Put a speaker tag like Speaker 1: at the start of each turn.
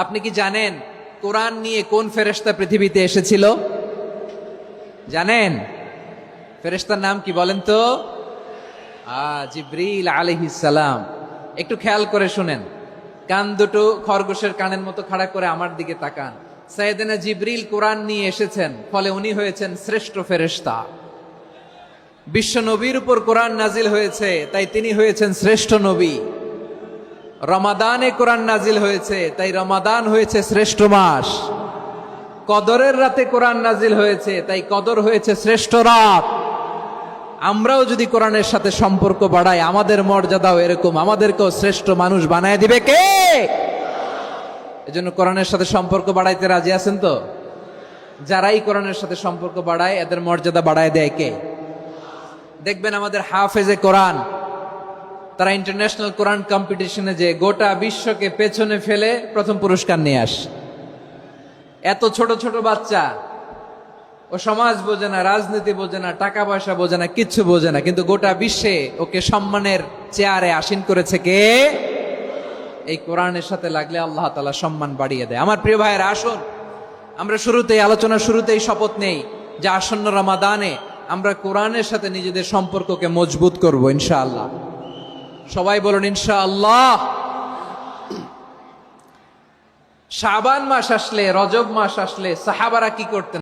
Speaker 1: আপনি কি জানেন কোরআন নিয়ে কোন ফেরেশতা পৃথিবীতে এসেছিল? জানেন ফেরেশতার নাম কি বলেন তো? জিবরিল আলাইহিস সালাম। একটু খেয়াল করে শুনেন, কান দুটো খরগোশের কানের মতো খাড়া করে আমার দিকে তাকান। সাইয়েদনা জিবরিল কোরআন নিয়ে এসেছেন, ফলে উনি হয়েছেন শ্রেষ্ঠ ফেরেশতা। বিশ্ব নবীর উপর কোরআন নাজিল হয়েছে, তাই তিনি হয়েছেন শ্রেষ্ঠ নবী। রমাদানে কোরআন নাজিল হয়েছে, তাই রমাদান হয়েছে শ্রেষ্ঠ মাস। কদরের রাতে কোরআন নাজিল হয়েছে, তাই কদর হয়েছে শ্রেষ্ঠ রাত। আমরাও যদি কোরআনের সাথে সম্পর্ক বাড়াই, আমাদের মর্যাদাও এরকম, আমাদেরকেও শ্রেষ্ঠ মানুষ বানায় দিবে কে? এজন্য কোরআনের সাথে সম্পর্ক বাড়াইতে রাজি আছেন তো? যারাই কোরআনের সাথে সম্পর্ক বাড়ায়, এদের মর্যাদা বাড়ায় দেয় কে? দেখবেন আমাদের হাফেজে কোরআন, তারা ইন্টারন্যাশনাল কোরআন কম্পিটিশনে যে গোটা বিশ্বকে পেছনে ফেলে প্রথম পুরস্কার নিয়ে আসে। এত ছোট ছোট বাচ্চা, ও সমাজ বোঝে না, রাজনীতি বোঝে না, টাকা পয়সা বোঝে না, কিচ্ছু বোঝে না, কিন্তু গোটা বিশ্বে ওকে সম্মানের চেয়ারে আসীন করেছে কে? এই কোরআনের সাথে লাগলে আল্লাহ তাআলা সম্মান বাড়িয়ে দেয়। আমার প্রিয় ভাইয়েরা, আসুন আমরা আলোচনার শুরুতেই শপথ নেই যে আসন্ন রমাদানে আমরা কোরআনের সাথে নিজেদের সম্পর্ককে মজবুত করব ইনশাআল্লাহ। সবাই বলুন ইনশাআল্লাহ। শাবান মাস আসলে, রজব মাস আসলে সাহাবারা কি করতেন?